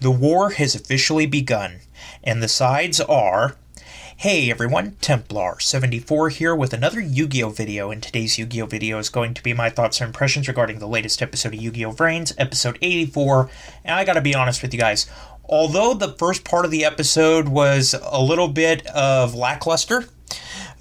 The war has officially begun, and the sides are... Hey everyone, Templar74 here with another Yu-Gi-Oh video, and today's Yu-Gi-Oh video is going to be my thoughts and impressions regarding the latest episode of Yu-Gi-Oh VRAINS, episode 84, and I gotta be honest with you guys, although the first part of the episode was a little bit of lackluster,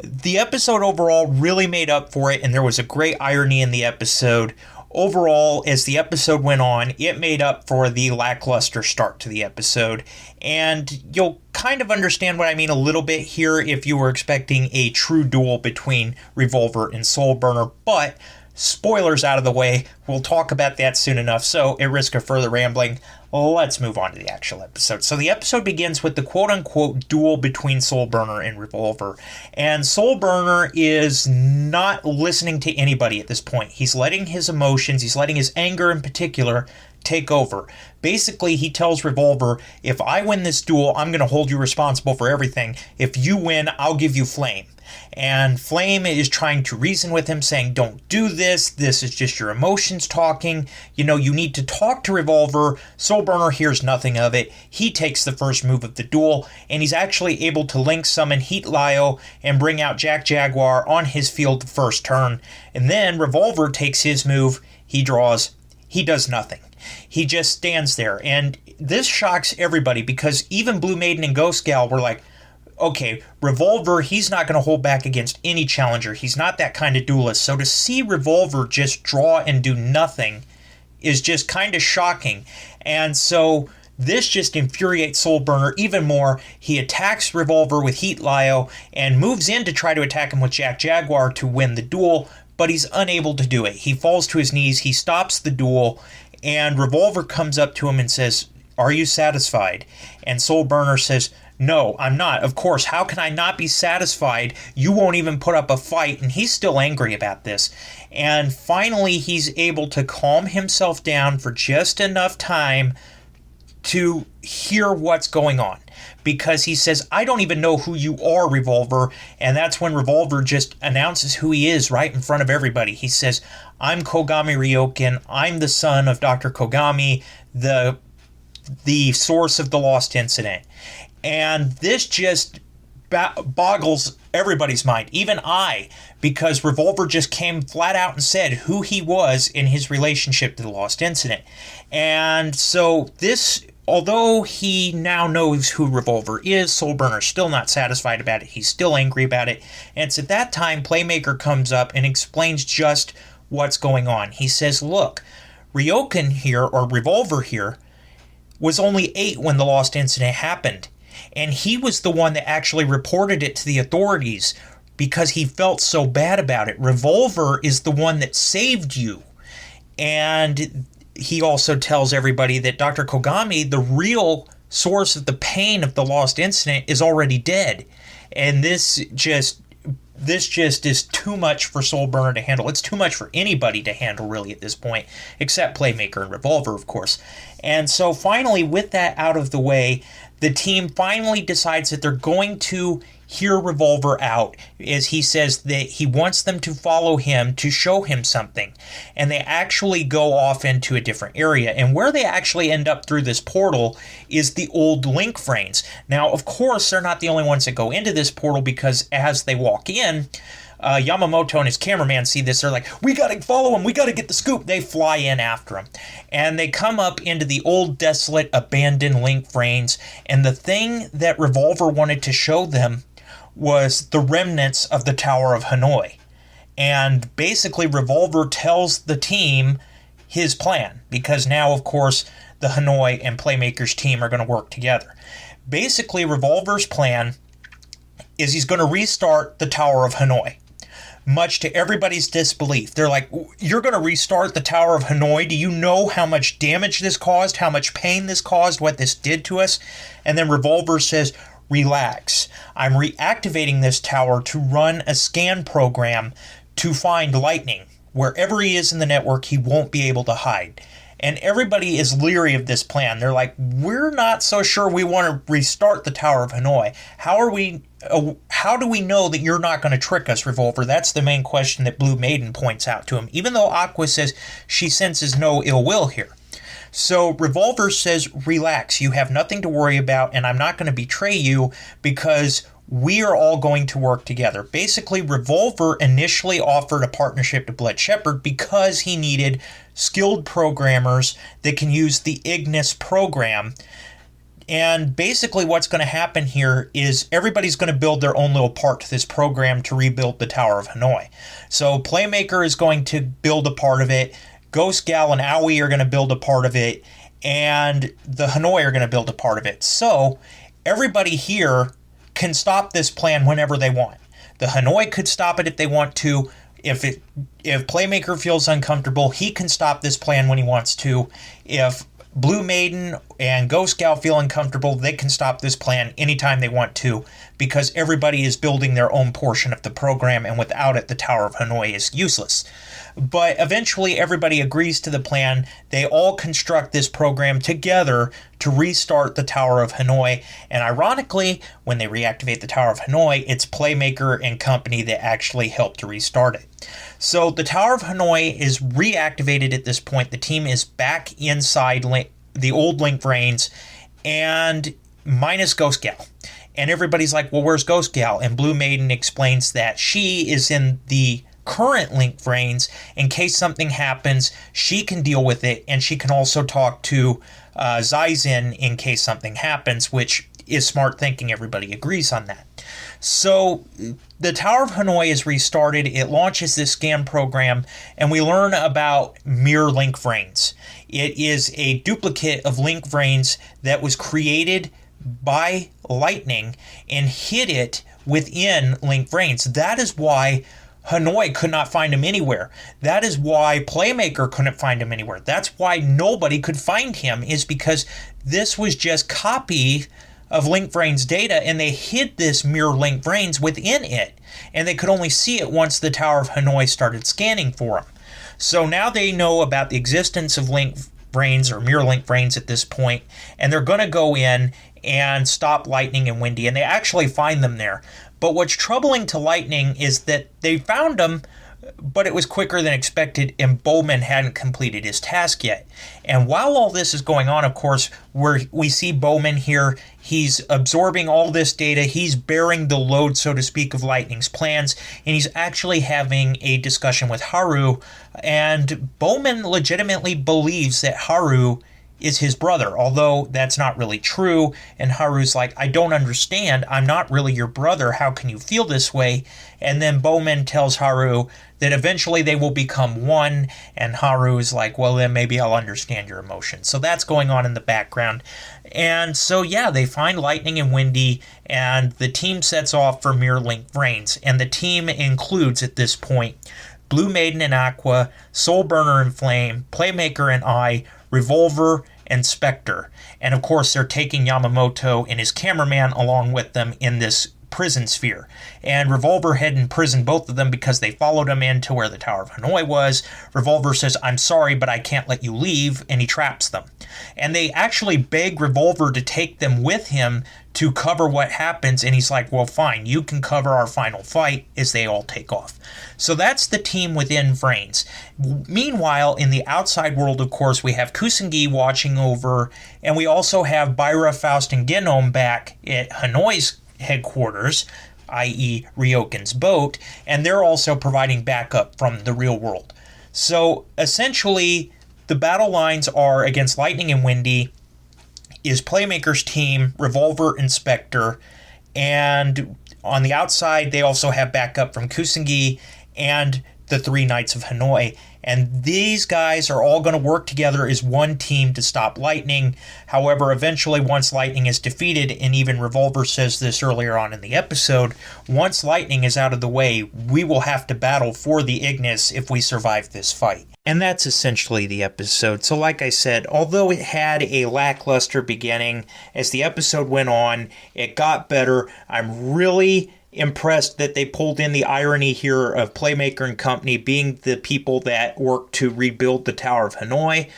the episode overall really made up for it, and there was a great irony in the episode. Overall, as the episode went on, it made up for the lackluster start to the episode, and you'll kind of understand what I mean a little bit here if you were expecting a true duel between Revolver and Soul Burner, but spoilers out of the way, we'll talk about that soon enough, so at risk of further rambling, let's move on to the actual episode. So the episode begins with the quote-unquote duel between Soul Burner and Revolver, and Soul Burner is not listening to anybody at this point. He's letting his emotions, he's letting his anger in particular, take over. Basically, he tells Revolver, if I win this duel, I'm going to hold you responsible for everything. If you win, I'll give you Flame. And Flame is trying to reason with him, saying, don't do this. This is just your emotions talking. You know, you need to talk to Revolver. Soul Burner hears nothing of it. He takes the first move of the duel, and he's actually able to link summon Heat Lyo and bring out Jack Jaguar on his field the first turn. And then Revolver takes his move. He draws. He does nothing. He just stands there. And this shocks everybody because even Blue Maiden and Ghost Gal were like, okay, Revolver, he's not going to hold back against any challenger. He's not that kind of duelist. So to see Revolver just draw and do nothing is just kind of shocking. And so this just infuriates Soul Burner even more. He attacks Revolver with Heat Lyo and moves in to try to attack him with Jack Jaguar to win the duel, but he's unable to do it. He falls to his knees, he stops the duel, and Revolver comes up to him and says, are you satisfied? And Soul Burner says, no, I'm not. Of course, how can I not be satisfied? You won't even put up a fight, and he's still angry about this. And finally, he's able to calm himself down for just enough time to hear what's going on. Because he says, I don't even know who you are, Revolver. And that's when Revolver just announces who he is right in front of everybody. He says, I'm Kogami Ryoken. I'm the son of Dr. Kogami, the source of the Lost Incident. And this just boggles everybody's mind, even I, because Revolver just came flat out and said who he was in his relationship to the Lost Incident. And so this, although he now knows who Revolver is, Soul Burner's still not satisfied about it. He's still angry about it. And it's at that time Playmaker comes up and explains just what's going on. He says, look, Ryoken here, or Revolver here, was only 8 when the Lost Incident happened. And he was the one that actually reported it to the authorities because he felt so bad about it. Revolver is the one that saved you. And he also tells everybody that Dr. Kogami, the real source of the pain of the Lost Incident, is already dead. And this just is too much for Soul Burner to handle. It's too much for anybody to handle, really, at this point, except Playmaker and Revolver, of course. And so finally, with that out of the way, the team finally decides that they're going to hear Revolver out, as he says that he wants them to follow him to show him something. And they actually go off into a different area. And where they actually end up through this portal is the old Link Frames. Now, of course, they're not the only ones that go into this portal, because as they walk in, Yamamoto and his cameraman see this. They're like, we gotta follow him, we gotta get the scoop. They fly in after him. And they come up into the old, desolate, abandoned Link Frames. And the thing that Revolver wanted to show them was the remnants of the Tower of Hanoi. And basically, Revolver tells the team his plan, because now, of course, the Hanoi and Playmaker's team are going to work together. Basically, Revolver's plan is he's going to restart the Tower of Hanoi, much to everybody's disbelief. They're like, you're going to restart the Tower of Hanoi? Do you know how much damage this caused, how much pain this caused, what this did to us? And then Revolver says, relax. I'm reactivating this tower to run a scan program to find Lightning. Wherever he is in the network, he won't be able to hide. And everybody is leery of this plan. They're like, we're not so sure we want to restart the Tower of Hanoi. How do we know that you're not going to trick us, Revolver? That's the main question that Blue Maiden points out to him, even though Aqua says she senses no ill will here. So Revolver says, relax, you have nothing to worry about, and I'm not going to betray you because we are all going to work together. Basically, Revolver initially offered a partnership to Blood Shepherd because he needed skilled programmers that can use the Ignis program. And basically what's going to happen here is everybody's going to build their own little part to this program to rebuild the Tower of Hanoi. So Playmaker is going to build a part of it, Ghost Gal and Owie are going to build a part of it, and the Hanoi are going to build a part of it. So everybody here can stop this plan whenever they want. The Hanoi could stop it if they want to. If Playmaker feels uncomfortable, he can stop this plan when he wants to. If Blue Maiden and Ghost Gal feel uncomfortable, they can stop this plan anytime they want to, because everybody is building their own portion of the program, and without it, the Tower of Hanoi is useless. But eventually, everybody agrees to the plan. They all construct this program together to restart the Tower of Hanoi. And ironically, when they reactivate the Tower of Hanoi, it's Playmaker and company that actually helped to restart it. So the Tower of Hanoi is reactivated at this point. The team is back inside the old Link Vrains, and minus Ghost Gal. And everybody's like, well, where's Ghost Gal? And Blue Maiden explains that she is in the current Link Vrains. In case something happens, she can deal with it, and she can also talk to Zaizen in case something happens, which is smart thinking. Everybody agrees on that. So the Tower of Hanoi is restarted. It launches this scan program, and we learn about Mirror Link Vrains. It is a duplicate of Link Vrains that was created by lightning and hid it within Link Vrains. That is why Hanoi could not find him anywhere. That is why Playmaker couldn't find him anywhere. That's why nobody could find him, is because this was just copy of Link Vrains data, and they hid this Mirror Link Vrains within it, and they could only see it once the Tower of Hanoi started scanning for him. So now they know about the existence of Link Vrains, or Mirror Link Vrains at this point, and they're going to go in and stop Lightning and Windy, and they actually find them there. But what's troubling to Lightning is that they found them, but it was quicker than expected, and Bowman hadn't completed his task yet. And while all this is going on, of course, we see Bowman here. He's absorbing all this data. He's bearing the load, so to speak, of Lightning's plans, and he's actually having a discussion with Haru. And Bowman legitimately believes that Haru is his brother, although that's not really true. And Haru's like, I don't understand. I'm not really your brother. How can you feel this way? And then Bowman tells Haru that eventually they will become one, and Haru is like, well, then maybe I'll understand your emotions. So that's going on in the background. And so, yeah, they find Lightning and Windy, and the team sets off for Mirror Link Vrains. And the team includes, at this point, Blue Maiden and Aqua, Soul Burner and Flame, Playmaker and I, Revolver, and Spectre. And of course, they're taking Yamamoto and his cameraman along with them in this prison sphere. And Revolver had imprisoned both of them because they followed him into where the Tower of Hanoi was. Revolver says, I'm sorry, but I can't let you leave, and he traps them. And they actually beg Revolver to take them with him to cover what happens, and he's like, well, fine, you can cover our final fight, as they all take off. So that's the team within Vrains. Meanwhile, in the outside world, of course, we have Kusanagi watching over, and we also have Baira, Faust, and Genome back at Hanoi's headquarters, i.e. Ryoken's boat, and they're also providing backup from the real world. So essentially, the battle lines are against Lightning and Windy, is Playmaker's team, Revolver and Spectre, and on the outside they also have backup from Kusanagi and the three Knights of Hanoi. And these guys are all going to work together as one team to stop Lightning. However, eventually, once Lightning is defeated, and even Revolver says this earlier on in the episode, once Lightning is out of the way, we will have to battle for the Ignis if we survive this fight. And that's essentially the episode. So like I said, although it had a lackluster beginning, as the episode went on, it got better. I'm really impressed that they pulled in the irony here of Playmaker and company being the people that worked to rebuild the Tower of Hanoi.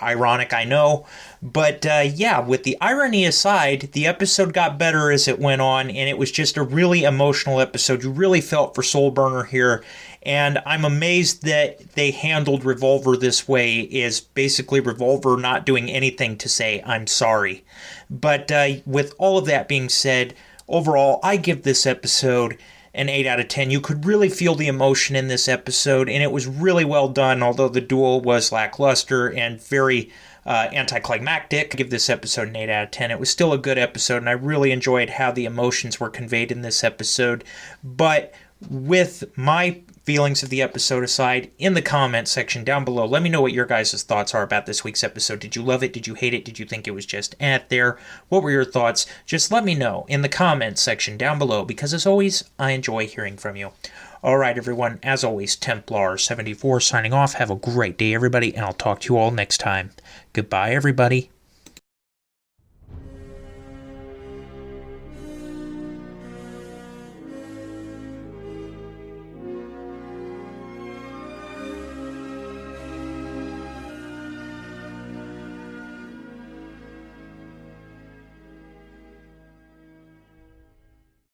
Ironic, I know. But yeah, with the irony aside, the episode got better as it went on, and it was just a really emotional episode. You really felt for Soul Burner here, And I'm amazed that they handled Revolver this way, is basically Revolver not doing anything to say, I'm sorry. But with all of that being said, overall, I give this episode an 8 out of 10. You could really feel the emotion in this episode, and it was really well done, although the duel was lackluster and very anticlimactic. I give this episode an 8 out of 10. It was still a good episode, and I really enjoyed how the emotions were conveyed in this episode. But with my feelings of the episode aside, in the comment section down below, let me know what your guys' thoughts are about this week's episode. Did you love it? Did you hate it? Did you think it was just there? What were your thoughts? Just let me know in the comment section down below, because as always, I enjoy hearing from you. Alright everyone, as always, Templar74 signing off. Have a great day everybody, and I'll talk to you all next time. Goodbye everybody.